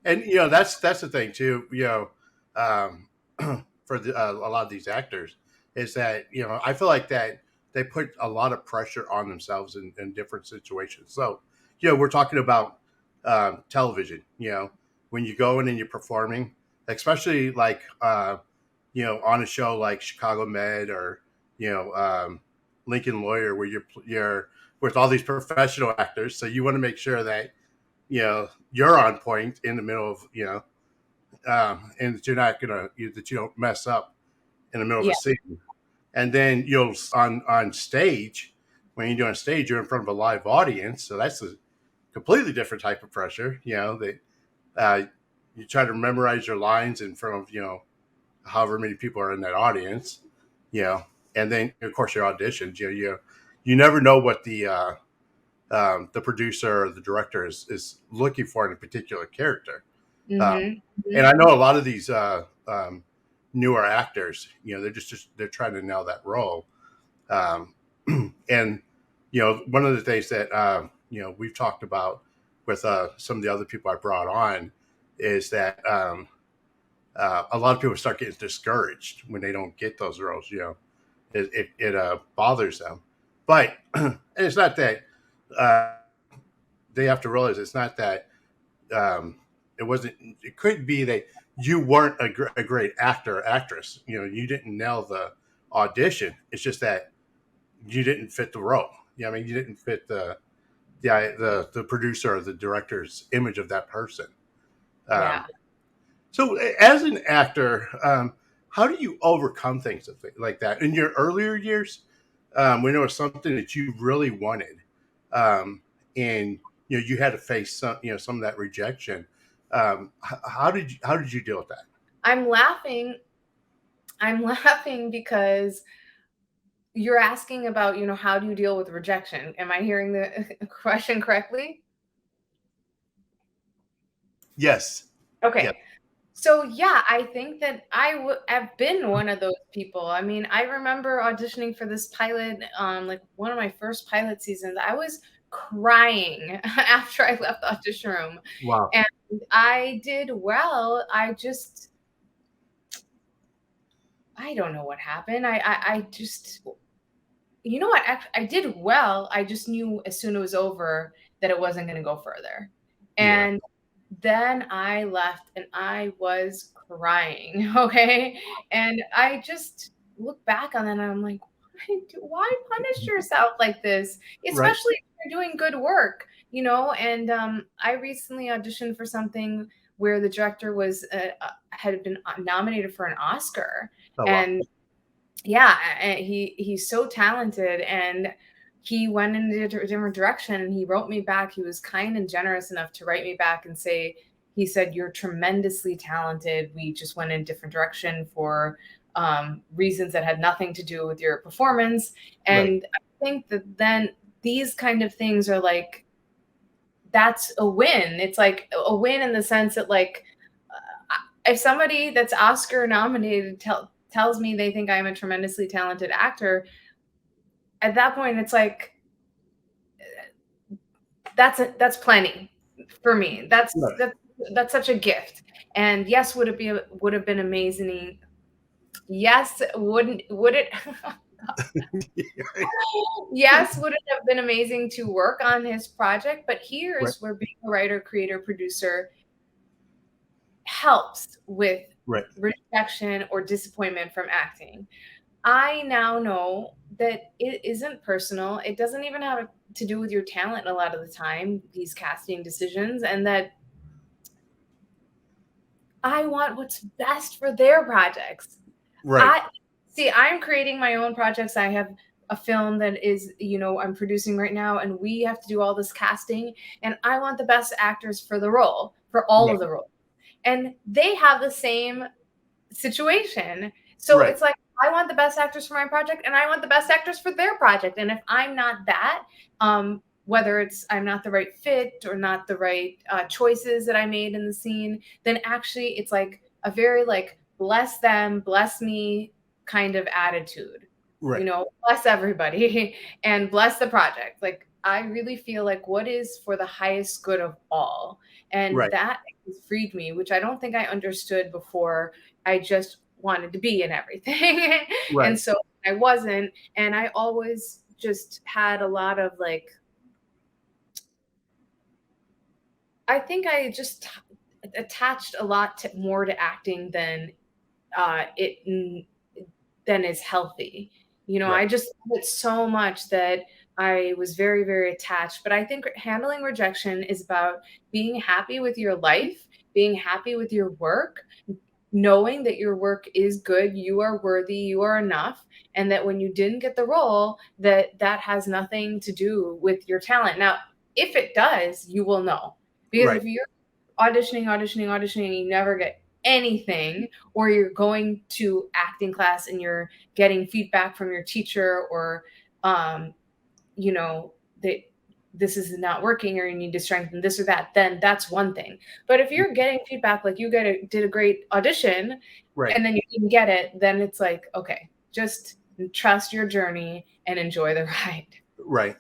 And that's the thing too. Um, for a lot of these actors is that I feel like that they put a lot of pressure on themselves in different situations. So we're talking about television. When you go in and you're performing, especially like on a show like Chicago Med or Lincoln Lawyer, where you're with all these professional actors. So you want to make sure that you're on point in the middle of and that you're not gonna that you don't mess up in the middle of a Yeah. scene. And then you'll on stage, when you're doing stage, you're in front of a live audience, so that's a completely different type of pressure. That you try to memorize your lines in front of however many people are in that audience. And then of course your auditions. You never know what the producer or the director is looking for in a particular character. Mm-hmm. And Mm-hmm. I know a lot of these newer actors, they're trying to nail that role. Um, and one of the things that we've talked about with some of the other people I brought on is that a lot of people start getting discouraged when they don't get those roles. It bothers them, but it's not that they have to realize it's not that it wasn't. It could be that you weren't a great actor or actress. You didn't nail the audition. It's just that you didn't fit the role. I mean, you didn't fit the producer or the director's image of that person. Um, Yeah. so, as an actor, how do you overcome things like that in your earlier years? When it was something that you really wanted, and you had to face some of that rejection. How did you deal with that? I'm laughing. I'm laughing because you're asking about, how do you deal with rejection? Am I hearing the question correctly? Yes. Yeah. Okay. So yeah, I think that have been one of those people. I mean, I remember auditioning for this pilot, like one of my first pilot seasons. I was crying after I left the audition room, Wow. and I did well. I don't know what happened. I just, you know what? I did well. I just knew as soon as it was over that it wasn't going to go further, Yeah. and then I left and I was crying, okay? And I just look back on that and I'm like, why punish yourself like this? Right. Especially if you're doing good work, And I recently auditioned for something where the director had been nominated for an Oscar, Oh wow. and yeah, and he's so talented, and he went in a different direction, and he wrote me back. He was kind and generous enough to write me back and say, he said, "You're tremendously talented. We just went in a different direction for reasons that had nothing to do with your performance." Right. And I think that then these kind of things are like, that's a win. It's like a win in the sense that, like, if somebody that's Oscar nominated tells me they think I'm a tremendously talented actor, at that point it's like, that's plenty for me. Right. That's such a gift. And yes, would have been amazing. Yes, wouldn't would it yes, would it have been amazing to work on his project? But Right. here's where being a writer, creator, producer helps with Right. rejection or disappointment from acting. I now know that it isn't personal. It doesn't even have to do with your talent a lot of the time, these casting decisions, and that I want what's best for their projects. Right. I see, I'm creating my own projects. I have a film that is, I'm producing right now, and we have to do all this casting, and I want the best actors for the role, for all Right. of the roles. And they have the same situation. So Right. it's like, I want the best actors for my project, and I want the best actors for their project. And if I'm not that, whether it's I'm not the right fit or not the right choices that I made in the scene, then actually it's like a very like bless them, bless me kind of attitude. Right. Bless everybody and bless the project. Like I really feel like what is for the highest good of all. And Right. that has freed me, which I don't think I understood before. I just wanted to be in everything. And Right. so I wasn't. And I always just had a lot of like, I think I just attached a lot to more to acting than it than is healthy. You know, Right. I just love it so much that I was very, very attached. But I think handling rejection is about being happy with your life, being happy with your work, knowing that your work is good, you are worthy, you are enough, and that when you didn't get the role, that that has nothing to do with your talent. Now, if it does, you will know. Because Right. if you're auditioning, auditioning, auditioning, and you never get anything, or you're going to acting class and you're getting feedback from your teacher, or um, you know, that this is not working or you need to strengthen this or that, then that's one thing. But if you're getting feedback like did a great audition Right. and then you didn't get it, then it's like, okay, just trust your journey and enjoy the ride. Right.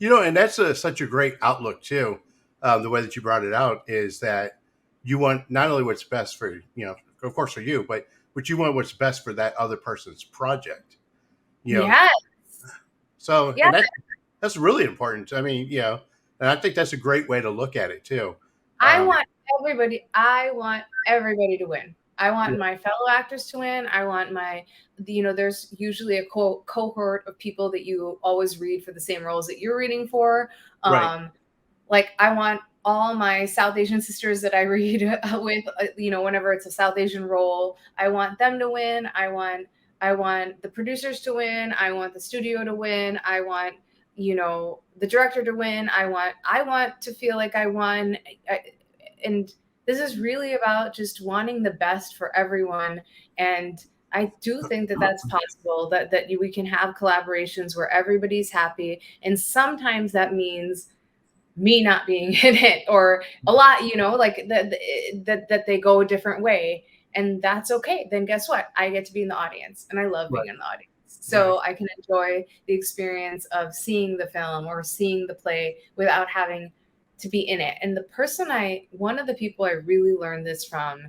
And that's such a great outlook too. The way that you brought it out is that you want not only what's best for of course, for you, but you want what's best for that other person's project. You know, Yes. so Yeah. and that's really important. I mean, and I think that's a great way to look at it too. I Um, want I want everybody to win. I want my fellow actors to win. I want there's usually a cohort of people that you always read for the same roles that you're reading for. right. Um, like I want all my South Asian sisters that I read with, whenever it's a South Asian role, I want them to win. I want the producers to win. I want the studio to win. I want, the director to win. I want to feel like I won. And this is really about just wanting the best for everyone. And I do think that that's possible, that we can have collaborations where everybody's happy. And sometimes that means me not being in it, or a lot, like that they go a different way, and that's okay. Then guess what? I get to be in the audience, and I love being Right. in the audience. Right. So I can enjoy the experience of seeing the film or seeing the play without having to be in it. And one of the people I really learned this from,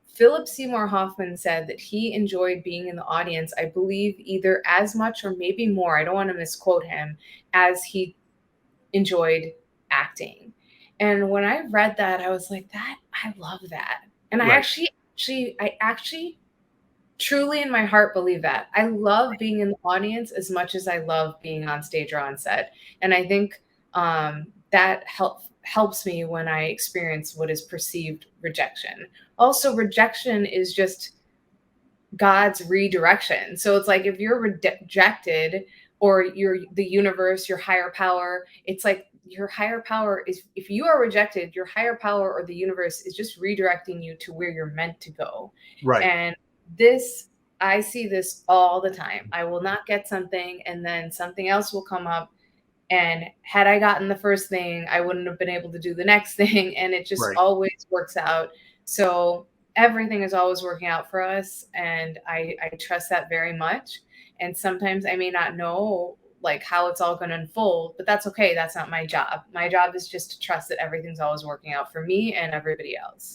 Philip Seymour Hoffman, said that he enjoyed being in the audience, I believe either as much or maybe more, I don't want to misquote him, as he enjoyed acting. And when I read that, I was like, that I love that. And Right. I actually truly in my heart believe that. I love being in the audience as much as I love being on stage or on set. And I think that helps me when I experience what is perceived rejection. Also, rejection is just God's redirection. So it's like if you're rejected, or the universe, your higher power, it's like your higher power is, if you are rejected, your higher power or the universe is just redirecting you to where you're meant to go. Right. And this, I see this all the time. I will not get something and then something else will come up. And had I gotten the first thing, I wouldn't have been able to do the next thing. And it just Right. always works out. So everything is always working out for us. And I trust that very much. And sometimes I may not know like how it's all going to unfold, but that's okay. That's not my job. My job is just to trust that everything's always working out for me and everybody else.